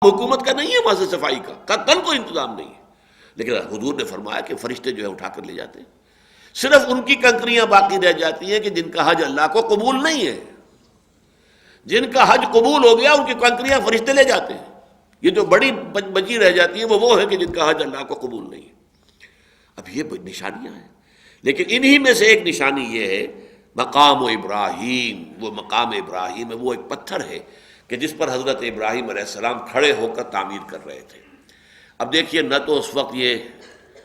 حکومت کا نہیں ہے وہاں سے صفائی کا قطعاً کوئی انتظام نہیں ہے، لیکن حضور نے فرمایا کہ فرشتے جو ہے اٹھا کر لے جاتے ہیں، صرف ان کی کنکریاں باقی رہ جاتی ہیں کہ جن کا حج اللہ کو قبول نہیں ہے، جن کا حج قبول ہو گیا ان کی کنکریاں فرشتے لے جاتے ہیں، یہ جو بڑی بچی رہ جاتی ہیں وہ ہے کہ جن کا حج اللہ کو قبول نہیں ہے۔ اب یہ نشانیاں ہیں، لیکن انہی میں سے ایک نشانی یہ ہے مقام ابراہیم، وہ مقام ابراہیم ہے، وہ ایک پتھر ہے کہ جس پر حضرت ابراہیم علیہ السلام کھڑے ہو کر تعمیر کر رہے تھے۔ اب دیکھیے، نہ تو اس وقت یہ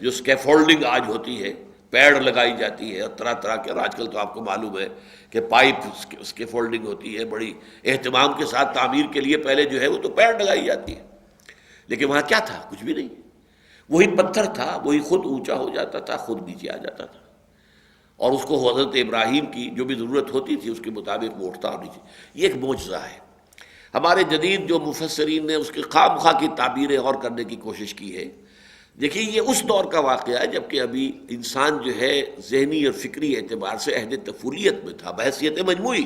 جو اسکیفولڈنگ آج ہوتی ہے، پیڑ لگائی جاتی ہے اور طرح طرح کے، اور آج کل تو آپ کو معلوم ہے کہ پائپ اسکیفولڈنگ ہوتی ہے، بڑی اہتمام کے ساتھ تعمیر کے لیے پہلے جو ہے وہ تو پیڑ لگائی جاتی ہے، لیکن وہاں کیا تھا؟ کچھ بھی نہیں، وہی پتھر تھا، وہی خود اونچا ہو جاتا تھا، خود نیچے آ جاتا تھا، اور اس کو حضرت ابراہیم کی جو بھی ضرورت ہوتی تھی اس کے مطابق وہ اٹھتا اور نیچے۔ یہ ایک معجزہ ہے۔ ہمارے جدید جو مفسرین نے اس کی خواہ مخواہ کی تعبیریں اور کرنے کی کوشش کی ہے۔ دیکھیے، یہ اس دور کا واقعہ ہے جبکہ ابھی انسان جو ہے ذہنی اور فکری اعتبار سے عہد طفولیت میں تھا بحیثیت مجموعی۔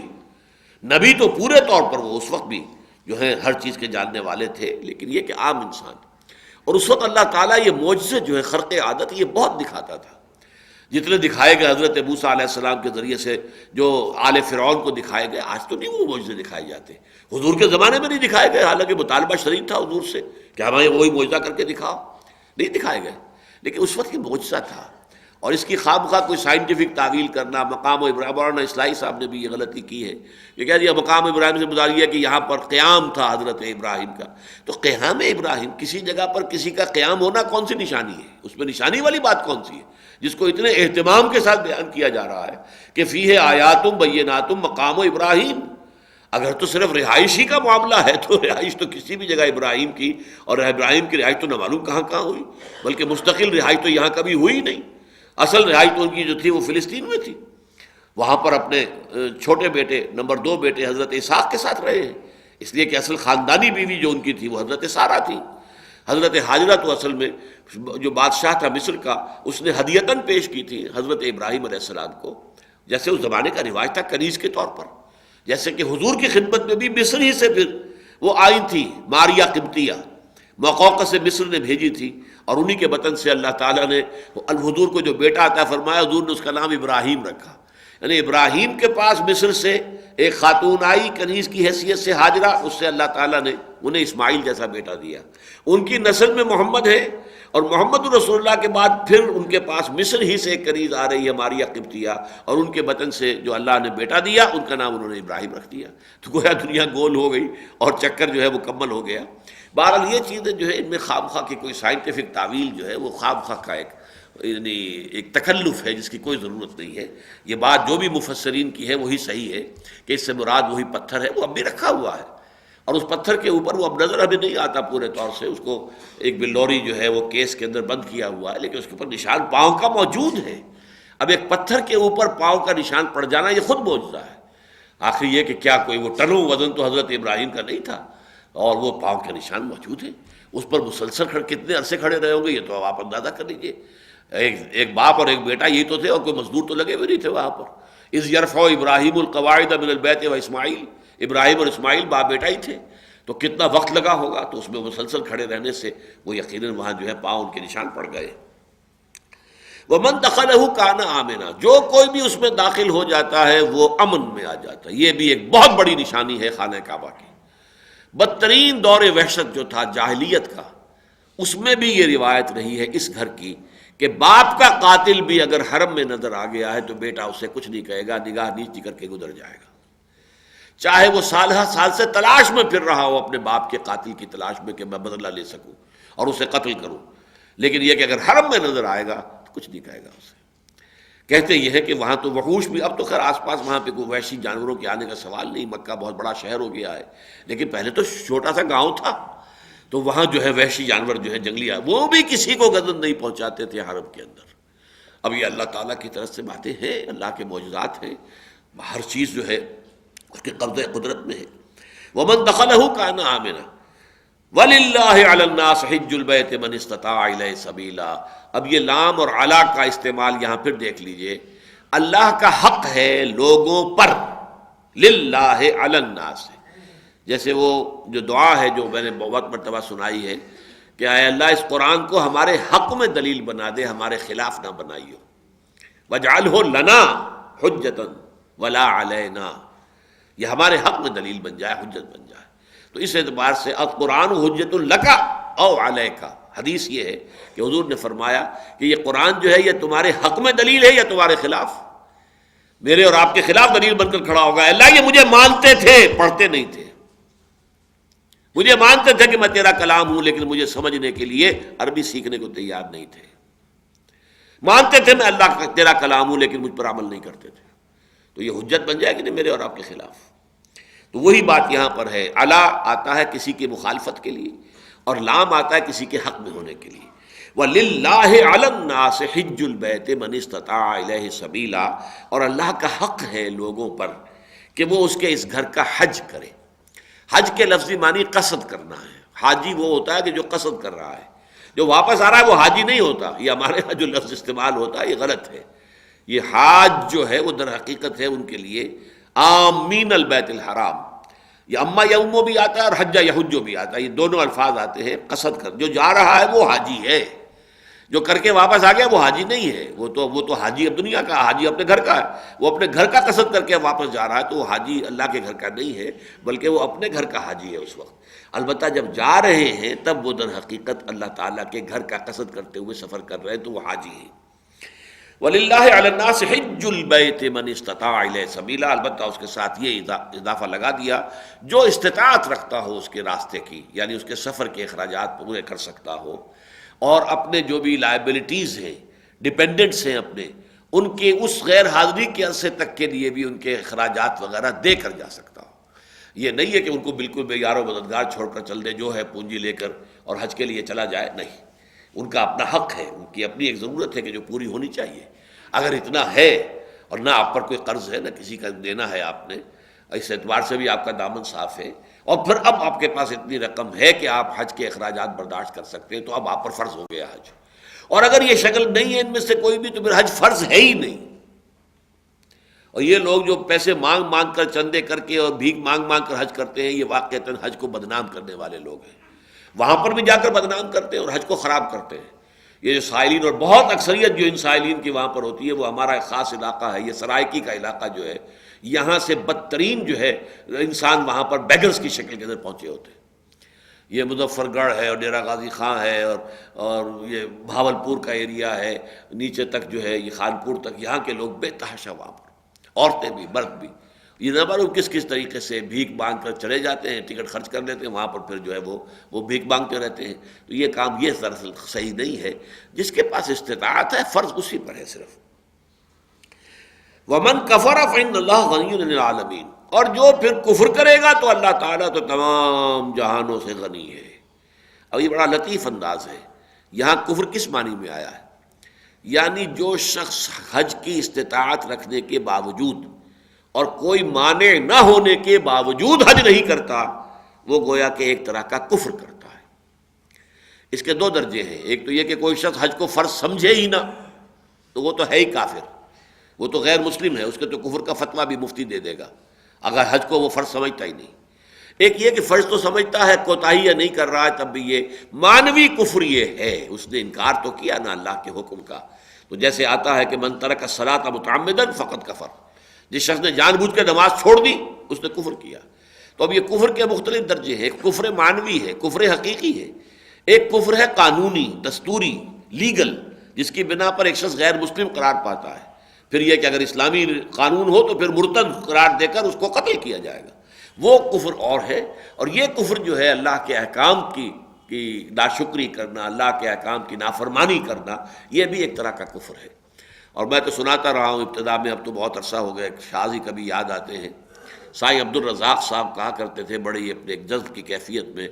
نبی تو پورے طور پر وہ اس وقت بھی جو ہے ہر چیز کے جاننے والے تھے، لیکن یہ کہ عام انسان، اور اس وقت اللہ تعالیٰ یہ معجزے جو ہے خرق عادت یہ بہت دکھاتا تھا۔ جتنے دکھائے گئے حضرت موسیٰ علیہ السلام کے ذریعے سے، جو آل فرعون کو دکھائے گئے، آج تو نہیں وہ معجزے دکھائے جاتے، حضور کے زمانے میں نہیں دکھائے گئے، حالانکہ مطالبہ شدید تھا حضور سے کہ ہمیں وہی معجزہ کر کے دکھاؤ، نہیں دکھائے گئے، لیکن اس وقت یہ معجزہ تھا۔ اور اس کی خواہ مخواہ کوئی سائنٹیفک تعویل کرنا، مقام ابراہیم، مولانا اصلاحی صاحب نے بھی یہ غلطی کی ہے، یہ کہہ دیا مقام ابراہیم سے مراد یہ ہے کہ یہاں پر قیام تھا حضرت ابراہیم کا، تو قیام ابراہیم، کسی جگہ پر کسی کا قیام ہونا کون سی نشانی ہے؟ اس میں نشانی والی بات کون سی ہے جس کو اتنے اہتمام کے ساتھ بیان کیا جا رہا ہے کہ فیہ آیات بینات مقام ابراہیم؟ اگر تو صرف رہائش ہی کا معاملہ ہے تو رہائش تو کسی بھی جگہ ابراہیم کی، اور ابراہیم کی رہائش تو نہ معلوم کہاں کہاں ہوئی، بلکہ مستقل رہائش تو یہاں کبھی ہوئی نہیں۔ اصل رہائش تو ان کی جو تھی وہ فلسطین میں تھی، وہاں پر اپنے چھوٹے بیٹے نمبر 2 بیٹے حضرت اسحاق کے ساتھ رہے ہیں، اس لیے کہ اصل خاندانی بیوی جو ان کی تھی وہ حضرت سارہ تھی۔ حضرت حاجرہ تو اصل میں جو بادشاہ تھا مصر کا، اس نے ہدیتاً پیش کی تھی حضرت ابراہیم علیہ السلام کو، جیسے اس زمانے کا رواج تھا کنیز کے طور پر، جیسے کہ حضور کی خدمت میں بھی مصر ہی سے پھر وہ آئی تھی ماریہ قبطیہ، مقوقس سے مصر نے بھیجی تھی، اور انہی کے وطن سے اللہ تعالیٰ نے حضور کو جو بیٹا عطا فرمایا، حضور نے اس کا نام ابراہیم رکھا۔ یعنی ابراہیم کے پاس مصر سے ایک خاتون آئی کنیز کی حیثیت سے، حاجرہ، اس سے اللہ تعالیٰ نے انہیں اسماعیل جیسا بیٹا دیا۔ ان کی نسل میں محمد ہے، اور محمد رسول اللہ کے بعد پھر ان کے پاس مصر ہی سے ایک کنیز آ رہی ہے ماریہ قبطیہ، اور ان کے وطن سے جو اللہ نے بیٹا دیا ان کا نام انہوں نے ابراہیم رکھ دیا۔ تو گویا دنیا گول ہو گئی اور چکر جو ہے مکمل ہو گیا۔ بہرحال یہ چیزیں جو ہے ان میں خواہ مخواہ کی کوئی سائنٹیفک تعویل جو ہے وہ خواہ مخواہ کا ایک تکلف ہے جس کی کوئی ضرورت نہیں ہے۔ یہ بات جو بھی مفسرین کی ہے وہی صحیح ہے کہ اس سے مراد وہی پتھر ہے، وہ اب بھی رکھا ہوا ہے، اور اس پتھر کے اوپر وہ اب نظر ابھی نہیں آتا پورے طور سے، اس کو ایک بلوری جو ہے وہ کیس کے اندر بند کیا ہوا ہے، لیکن اس کے اوپر نشان پاؤں کا موجود ہے۔ اب ایک پتھر کے اوپر پاؤں کا نشان پڑ جانا یہ خود معجزہ ہے۔ آخر یہ کہ کیا کوئی وہ ٹنوں وزن تو حضرت ابراہیم کا نہیں تھا، اور وہ پاؤں کے نشان موجود ہیں، اس پر مسلسل کتنے عرصے کھڑے رہے ہوں گے یہ تو آپ اندازہ کر لیجیے۔ ایک باپ اور ایک بیٹا یہی تو تھے، اور کوئی مزدور تو لگے ہوئے نہیں تھے وہاں پر۔ اذ یرفع ابراہیم القواعد من البیت و اسماعیل، ابراہیم اور اسماعیل باپ بیٹا ہی تھے، تو کتنا وقت لگا ہوگا، تو اس میں مسلسل کھڑے رہنے سے وہ یقیناً وہاں جو ہے پاؤں ان کے نشان پڑ گئے۔ وَمَن دَخَلَهُ كَانَ آمِنًا، جو کوئی بھی اس میں داخل ہو جاتا ہے وہ امن میں آ جاتا ہے۔ یہ بھی ایک بہت بڑی نشانی ہے خانہ کعبہ کی۔ بدترین دور وحشت جو تھا جاہلیت کا، اس میں بھی یہ روایت رہی ہے اس گھر کی کہ باپ کا قاتل بھی اگر حرم میں نظر آ گیا ہے تو بیٹا اسے کچھ نہیں کہے گا، نگاہ نیچی کر کے گزر جائے گا، چاہے وہ سالہ سال سے تلاش میں پھر رہا ہو اپنے باپ کے قاتل کی تلاش میں کہ میں بدلہ لے سکوں اور اسے قتل کروں، لیکن یہ کہ اگر حرم میں نظر آئے گا تو کچھ نہیں کہے گا اسے۔ کہتے یہ ہے کہ وہاں تو وحوش بھی، اب تو خیر آس پاس وہاں پہ کوئی وحشی جانوروں کے آنے کا سوال نہیں، مکہ بہت بڑا شہر ہو گیا ہے، لیکن پہلے تو چھوٹا سا گاؤں تھا، تو وہاں جو ہے وحشی جانور جو ہے جنگلی وہ بھی کسی کو گزر نہیں پہنچاتے تھے حرم کے اندر۔ اب یہ اللہ تعالیٰ کی طرف سے باتیں ہیں، اللہ کے معجزات ہیں، ہر چیز جو ہے اس کے قبضہ قدرت میں ہے۔ وَمَن دَخَلَهُ كَانَ آمِنًا وَلِلَّهِ عَلَى النَّاسِ حِجُّ الْبَيْتِ مَنِ اسْتَطَاعَ إِلَيْهِ سَبِيلًا۔ اب یہ لام اور علا کا استعمال یہاں پھر دیکھ لیجئے، اللہ کا حق ہے لوگوں پر، للہ علی الناس، جیسے وہ جو دعا ہے جو میں نے بہت مرتبہ سنائی ہے کہ اے اللہ اس قرآن کو ہمارے حق میں دلیل بنا دے، ہمارے خلاف نہ بنائیو، وَاجْعَلْهُ لَنَا حُجَّةً وَلَا عَلَيْنَا، یہ ہمارے حق میں دلیل بن جائے، حجت بن جائے۔ تو اس اعتبار سے القرآن حجت لک او علیک، حدیث یہ ہے کہ حضور نے فرمایا کہ یہ قرآن جو ہے یہ تمہارے حق میں دلیل ہے یا تمہارے خلاف، میرے اور آپ کے خلاف دلیل بن کر کھڑا ہوگا۔ اللہ یہ مجھے مانتے تھے، پڑھتے نہیں تھے، مجھے مانتے تھے کہ میں تیرا کلام ہوں لیکن مجھے سمجھنے کے لیے عربی سیکھنے کو تیار نہیں تھے، مانتے تھے میں اللہ کا تیرا کلام ہوں لیکن مجھ پر عمل نہیں کرتے تھے، تو یہ حجت بن جائے گی نہیں میرے اور آپ کے خلاف۔ تو وہی بات یہاں پر ہے، علا آتا ہے کسی کی مخالفت کے لیے اور لام آتا ہے کسی کے حق میں ہونے کے لیے۔ وَلِلَّهِ عَلَى النَّاسِ حِجُّ الْبَيْتِ مَنِ اسْتَطَاعَ إِلَيْهِ سَبِيلًا، اور اللہ کا حق ہے لوگوں پر کہ وہ اس کے اس گھر کا حج کرے۔ حج کے لفظی معنی قصد کرنا ہے، حاجی وہ ہوتا ہے کہ جو قصد کر رہا ہے، جو واپس آ رہا ہے وہ حاجی نہیں ہوتا۔ یہ ہمارے ہاں جو لفظ استعمال ہوتا ہے یہ غلط ہے، یہ حاج جو ہے وہ در حقیقت ہے ان کے لیے آمین البیت الحرام، یہ اما یومو بھی آتا ہے اور حجہ یحجو بھی آتا ہے، یہ دونوں الفاظ آتے ہیں قصد کر، جو جا رہا ہے وہ حاجی ہے، جو کر کے واپس آ گیا وہ حاجی نہیں ہے، وہ تو حاجی اب دنیا کا، حاجی اپنے گھر کا ہے، وہ اپنے گھر کا قصد کر کے واپس جا رہا ہے تو وہ حاجی اللہ کے گھر کا نہیں ہے بلکہ وہ اپنے گھر کا حاجی ہے اس وقت۔ البتہ جب جا رہے ہیں تب وہ در حقیقت اللہ تعالیٰ کے گھر کا قصد کرتے ہوئے سفر کر رہے ہیں تو وہ حاجی ہیں۔ وَلِلَّهِ عَلَى النَّاسِ حِجُّ الْبَيْتِ مَنِ اسْتَطَاعَ إِلَيْهِ سَبِيلًا، البتہ اس کے ساتھ یہ اضافہ لگا دیا جو استطاعت رکھتا ہو اس کے راستے کی، یعنی اس کے سفر کے اخراجات پورے کر سکتا ہو اور اپنے جو بھی لائبلٹیز ہیں، ڈیپینڈنٹس ہیں اپنے، ان کے اس غیر حاضری کے عرصے تک کے لیے بھی ان کے اخراجات وغیرہ دے کر جا سکتا ہو۔ یہ نہیں ہے کہ ان کو بالکل بے یار و مددگار چھوڑ کر چل دے، جو ہے پونجی لے کر اور حج کے لیے چلا جائے، نہیں، ان کا اپنا حق ہے، ان کی اپنی ایک ضرورت ہے کہ جو پوری ہونی چاہیے۔ اگر اتنا ہے اور نہ آپ پر کوئی قرض ہے نہ کسی کا دینا ہے آپ نے، اس اعتبار سے بھی آپ کا دامن صاف ہے، اور پھر اب آپ کے پاس اتنی رقم ہے کہ آپ حج کے اخراجات برداشت کر سکتے ہیں تو اب آپ پر فرض ہو گیا حج۔ اور اگر یہ شکل نہیں ہے ان میں سے کوئی بھی تو پھر حج فرض ہے ہی نہیں۔ اور یہ لوگ جو پیسے مانگ مانگ کر چندے کر کے اور بھیک مانگ مانگ کر حج کرتے ہیں، یہ واقعتاً حج کو بدنام کرنے والے لوگ ہیں، وہاں پر بھی جا کر بدنام کرتے ہیں اور حج کو خراب کرتے ہیں۔ یہ جو سائلین، اور بہت اکثریت جو ان سائلین کی وہاں پر ہوتی ہے، وہ ہمارا ایک خاص علاقہ ہے، یہ سرائکی کا علاقہ جو ہے، یہاں سے بدترین جو ہے انسان وہاں پر بیگرز کی شکل کے اندر پہنچے ہوتے ہیں۔ یہ مظفر گڑھ ہے اور ڈیرہ غازی خان ہے اور یہ بھاولپور کا ایریا ہے، نیچے تک جو ہے یہ خانپور تک، یہاں کے لوگ بے تحاشا وہاں پر، عورتیں بھی مرد بھی، یہ نہ معلوم کس کس طریقے سے بھیک مانگ کر چلے جاتے ہیں، ٹکٹ خرچ کر لیتے ہیں، وہاں پر پھر جو ہے وہ بھیک مانگتے رہتے ہیں۔ تو یہ کام یہ دراصل صحیح نہیں ہے۔ جس کے پاس استطاعت ہے فرض اسی پر ہے صرف۔ وَمَنْ كَفَرَ فَإِنَّ اللَّهَ غَنِيٌّ عَنِ الْعَالَمِينَ، اور جو پھر کفر کرے گا تو اللہ تعالیٰ تو تمام جہانوں سے غنی ہے۔ اب یہ بڑا لطیف انداز ہے، یہاں کفر کس معنی میں آیا ہے؟ یعنی جو شخص حج کی استطاعت رکھنے کے باوجود اور کوئی مانع نہ ہونے کے باوجود حج نہیں کرتا، وہ گویا کہ ایک طرح کا کفر کرتا ہے۔ اس کے دو درجے ہیں، ایک تو یہ کہ کوئی شخص حج کو فرض سمجھے ہی نہ تو وہ تو ہے ہی کافر، وہ تو غیر مسلم ہے، اس کے تو کفر کا فتویٰ بھی مفتی دے دے گا اگر حج کو وہ فرض سمجھتا ہی نہیں۔ ایک یہ کہ فرض تو سمجھتا ہے، کوتاہی یا نہیں کر رہا ہے، تب بھی یہ مانوی کفر یہ ہے، اس نے انکار تو کیا نا اللہ کے حکم کا۔ تو جیسے آتا ہے کہ من ترک الصلاۃ متعمدا فقد کفر، جس شخص نے جان بوجھ کے نماز چھوڑ دی اس نے کفر کیا۔ تو اب یہ کفر کے مختلف درجے ہیں، ایک کفر معنوی ہے، کفر حقیقی ہے، ایک کفر ہے قانونی، دستوری، لیگل، جس کی بنا پر ایک شخص غیر مسلم قرار پاتا ہے۔ پھر یہ کہ اگر اسلامی قانون ہو تو پھر مرتد قرار دے کر اس کو قتل کیا جائے گا، وہ کفر اور ہے۔ اور یہ کفر جو ہے اللہ کے احکام کی ناشکری کرنا، اللہ کے احکام کی نافرمانی کرنا، یہ بھی ایک طرح کا کفر ہے۔ اور میں تو سناتا رہا ہوں ابتدا میں، اب تو بہت عرصہ ہو گیا، شاذ ہی کبھی یاد آتے ہیں، سائیں عبد الرزاق صاحب کہا کرتے تھے بڑے ہی اپنے ایک جذب کی کیفیت میں،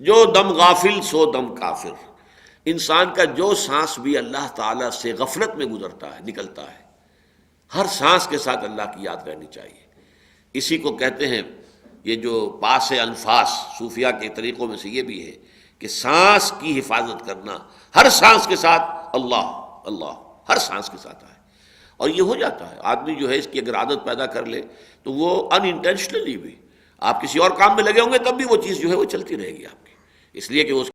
جو دم غافل سو دم کافر، انسان کا جو سانس بھی اللہ تعالیٰ سے غفلت میں گزرتا ہے، نکلتا ہے، ہر سانس کے ساتھ اللہ کی یاد رہنی چاہیے۔ اسی کو کہتے ہیں، یہ جو پاس انفاس صوفیہ کے طریقوں میں سے یہ بھی ہے کہ سانس کی حفاظت کرنا، ہر سانس کے ساتھ اللہ اللہ، ہر سانس کے ساتھ آئے، اور یہ ہو جاتا ہے۔ آدمی جو ہے اس کی اگر عادت پیدا کر لے تو وہ ان انٹینشنلی بھی آپ کسی اور کام میں لگے ہوں گے تب بھی وہ چیز جو ہے وہ چلتی رہے گی آپ کی، اس لیے کہ اس